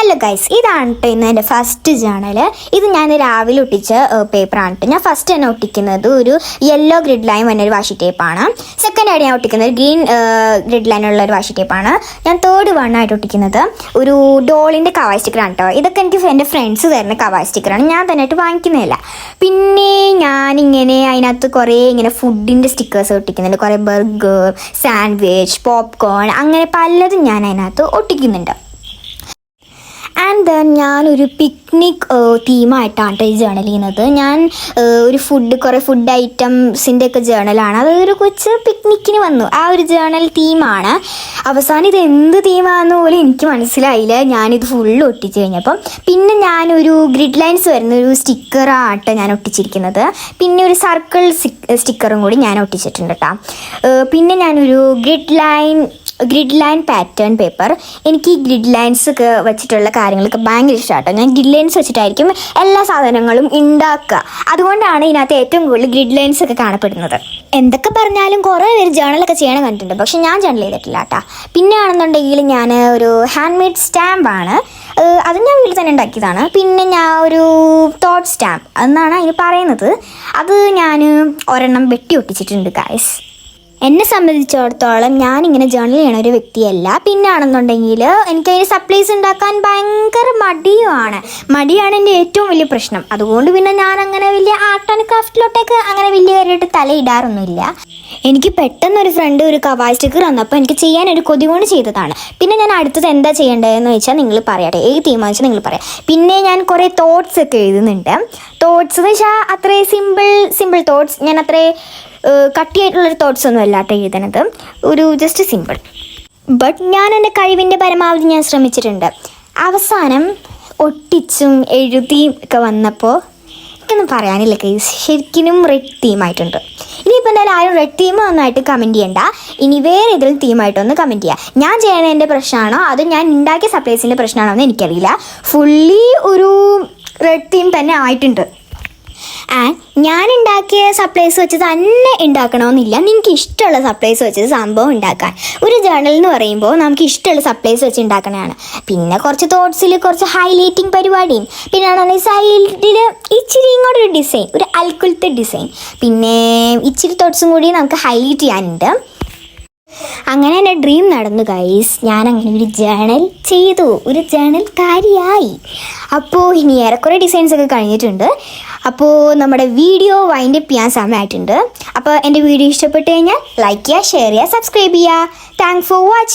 Hello guys, ഇതാണ് ഇന്ന് എൻ്റെ ഫസ്റ്റ് ജേണൽ. ഇത് ഞാൻ രാവിലെ ഒട്ടിച്ച പേപ്പറാണ്. ഞാൻ ഫസ്റ്റ് തന്നെ ഒട്ടിക്കുന്നത് ഒരു യെല്ലോ ഗ്രിഡ് ലൈൻ എന്നൊരു വാഷി ടേപ്പാണ്. സെക്കൻഡ് ആയിട്ട് ഞാൻ ഒട്ടിക്കുന്നത് ഗ്രീൻ ഗ്രിഡ് ലൈനുള്ള ഒരു വാഷി ടേപ്പാണ്. ഞാൻ തേർഡ് വണ്ണായിട്ട് ഒട്ടിക്കുന്നത് ഒരു ഡോളിൻ്റെ കവായ് സ്റ്റിക്കറാണ് കേട്ടോ. ഇതൊക്കെ എനിക്ക് എൻ്റെ ഫ്രണ്ട്സ് തരുന്ന കവായ് സ്റ്റിക്കറാണ്, ഞാൻ തന്നെയായിട്ട് വാങ്ങിക്കുന്നതല്ല. പിന്നെ ഞാനിങ്ങനെ അതിനകത്ത് കുറേ ഇങ്ങനെ ഫുഡിൻ്റെ സ്റ്റിക്കേഴ്സ് ഒട്ടിക്കുന്നുണ്ട്. കുറേ ബർഗർ, സാൻഡ്വിച്ച്, പോപ്കോൺ, അങ്ങനെ പലതും ഞാൻ അതിനകത്ത് ഒട്ടിക്കുന്നുണ്ട്. ആൻഡ് ദെൻ ഞാനൊരു പിക്നിക് തീമായിട്ടാണ് ഈ ജേണൽ ചെയ്യുന്നത്. ഞാൻ ഒരു കുറേ ഫുഡ് ഐറ്റംസിൻ്റെ ഒക്കെ ജേണലാണ്. അതൊരു കൊച്ച് പിക്നിക്കിന് വന്നു, ആ ഒരു ജേണൽ തീമാണ്. അവസാനം ഇത് എന്ത് തീമാണെന്ന് പോലും എനിക്ക് മനസ്സിലായില്ല ഞാനിത് ഫുള്ള് ഒട്ടിച്ച് കഴിഞ്ഞപ്പം. പിന്നെ ഞാനൊരു ഗ്രിഡ് ലൈൻസ് വരുന്ന ഒരു സ്റ്റിക്കറാണ് ഞാൻ ഒട്ടിച്ചിരിക്കുന്നത്. പിന്നെ ഒരു സർക്കിൾ സ്റ്റിക്കറും കൂടി ഞാൻ ഒട്ടിച്ചിട്ടുണ്ട് കേട്ടോ. പിന്നെ ഞാനൊരു ഗ്രിഡ് ലൈൻ പാറ്റേൺ പേപ്പർ. എനിക്ക് ഈ ഗ്രിഡ് ലൈൻസ് ഒക്കെ വെച്ചിട്ടുള്ള കാര്യങ്ങളൊക്കെ ഭയങ്കര ഇഷ്ടമാട്ടോ. ഞാൻ ഗ്രിഡ് ലൈൻസ് വെച്ചിട്ടായിരിക്കും എല്ലാ സാധനങ്ങളും ഉണ്ടാക്കുക. അതുകൊണ്ടാണ് ഇതിനകത്ത് ഏറ്റവും കൂടുതൽ ഗ്രിഡ് ലൈൻസ് ഒക്കെ കാണപ്പെടുന്നത്. എന്തൊക്കെ പറഞ്ഞാലും കുറേ പേര് ജേണലൊക്കെ ചെയ്യണം കണ്ടിട്ടുണ്ട്, പക്ഷെ ഞാൻ ജേണൽ ചെയ്തിട്ടില്ല കേട്ടോ. പിന്നെ ആണെന്നുണ്ടെങ്കിൽ ഞാൻ ഒരു ഹാൻഡ് മെയ്ഡ് സ്റ്റാമ്പാണ്, അത് ഞാൻ വീട്ടിൽ തന്നെ ഉണ്ടാക്കിയതാണ്. പിന്നെ ഞാൻ ഒരു തോട്ട് സ്റ്റാമ്പ് എന്നാണ് അതിന് പറയുന്നത്, അത് ഞാൻ ഒരെണ്ണം വെട്ടി ഒട്ടിച്ചിട്ടുണ്ട് ഗൈസ്. എന്നെ സംബന്ധിച്ചിടത്തോളം ഞാനിങ്ങനെ ജേണൽ ചെയ്യണ ഒരു വ്യക്തിയല്ല. പിന്നെ ആണെന്നുണ്ടെങ്കിൽ എനിക്കതിന് സപ്ലൈസ് ഉണ്ടാക്കാൻ ഭയങ്കര മടിയാണ് എൻ്റെ ഏറ്റവും വലിയ പ്രശ്നം. അതുകൊണ്ട് പിന്നെ ഞാനങ്ങനെ വലിയ ആർട്ട് ആൻഡ് ക്രാഫ്റ്റിലോട്ടേക്ക് അങ്ങനെ വലിയ കാര്യമായിട്ട് തലയിടാറൊന്നുമില്ല. എനിക്ക് പെട്ടെന്നൊരു ഫ്രണ്ട് ഒരു കവായ് സ്റ്റിക്കർ വന്നപ്പോൾ എനിക്ക് ചെയ്യാനൊരു കൊതി കൊണ്ട് ചെയ്തതാണ്. പിന്നെ ഞാൻ അടുത്തത് എന്താ ചെയ്യേണ്ടതെന്ന് വെച്ചാൽ നിങ്ങൾ പറയട്ടെ, ഏത് തീരുമാനിച്ചാൽ നിങ്ങൾ പറയാം. പിന്നെ ഞാൻ കുറേ തോട്ട്സ് ഒക്കെ എഴുതുന്നുണ്ട്. തോട്ട്സ് എന്ന് വെച്ചാൽ അത്രയും സിമ്പിൾ തോട്ട്സ്, ഞാൻ അത്രയും കട്ടിയായിട്ടുള്ളൊരു തോട്ട്സ് ഒന്നും അല്ലാട്ട് എഴുതണത്, ഒരു ജസ്റ്റ് സിമ്പിൾ. ബട്ട് ഞാൻ എൻ്റെ കഴിവിൻ്റെ പരമാവധി ഞാൻ ശ്രമിച്ചിട്ടുണ്ട്. അവസാനം ഒട്ടിച്ചും എഴുതിയും ഒക്കെ വന്നപ്പോൾ എനിക്കൊന്നും പറയാനില്ല കേസ്, ശരിക്കും റെഡ് തീമായിട്ടുണ്ട്. ഇനിയിപ്പോൾ എന്തായാലും ആരും റെഡ് തീം ഒന്നായിട്ട് കമൻറ്റ് ചെയ്യണ്ട, ഇനി വേറെ ഏതെങ്കിലും തീമായിട്ടൊന്ന് കമൻറ്റ് ചെയ്യുക. ഞാൻ ചെയ്യണതിൻ്റെ പ്രശ്നമാണോ അത് ഞാൻ ഉണ്ടാക്കിയ സപ്ലൈസിൻ്റെ പ്രശ്നമാണോ എന്ന് എനിക്കറിയില്ല. ഫുള്ളി ഒരു റെഡ് തീം തന്നെ ആയിട്ടുണ്ട്. ആൻഡ് ഞാൻ ഉണ്ടാക്കിയ സപ്ലൈസ് വെച്ച് തന്നെ ഉണ്ടാക്കണമെന്നില്ല, നിങ്ങൾക്ക് ഇഷ്ടമുള്ള സപ്ലൈസ് വെച്ച് സംഭവം ഉണ്ടാക്കാൻ. ഒരു ജേണൽ എന്ന് പറയുമ്പോൾ നമുക്ക് ഇഷ്ടമുള്ള സപ്ലൈസ് വെച്ച് ഉണ്ടാക്കണതാണ്. പിന്നെ കുറച്ച് തോട്ട്സിൽ കുറച്ച് ഹൈലൈറ്റിങ് പരിപാടിയും, പിന്നെ ആണെങ്കിൽ സൈഡിൽ ഇച്ചിരി ഇങ്ങോട്ടൊരു ഡിസൈൻ, ഒരു അൽക്കുലത്തെ ഡിസൈൻ, പിന്നെ ഇച്ചിരി തോട്ട്സും കൂടി നമുക്ക് ഹൈലൈറ്റ് ചെയ്യാനുണ്ട്. അങ്ങനെ എൻ്റെ ഡ്രീം നടന്നു ഗൈസ്. ഞാനങ്ങനെ ഒരു ജേണൽ ചെയ്തു, ഒരു ജേണൽ കാര്യമായി. അപ്പോൾ ഇനി ഏറെക്കുറെ ഡിസൈൻസൊക്കെ കഴിഞ്ഞിട്ടുണ്ട്. അപ്പോൾ നമ്മുടെ വീഡിയോ വൈൻഡപ്പ് ചെയ്യാൻ സമയമായിട്ടുണ്ട്. അപ്പോൾ എൻ്റെ വീഡിയോ ഇഷ്ടപ്പെട്ട് കഴിഞ്ഞാൽ ലൈക്ക് ചെയ്യുക, ഷെയർ ചെയ്യുക, സബ്സ്ക്രൈബ് ചെയ്യുക. Thanks for watching.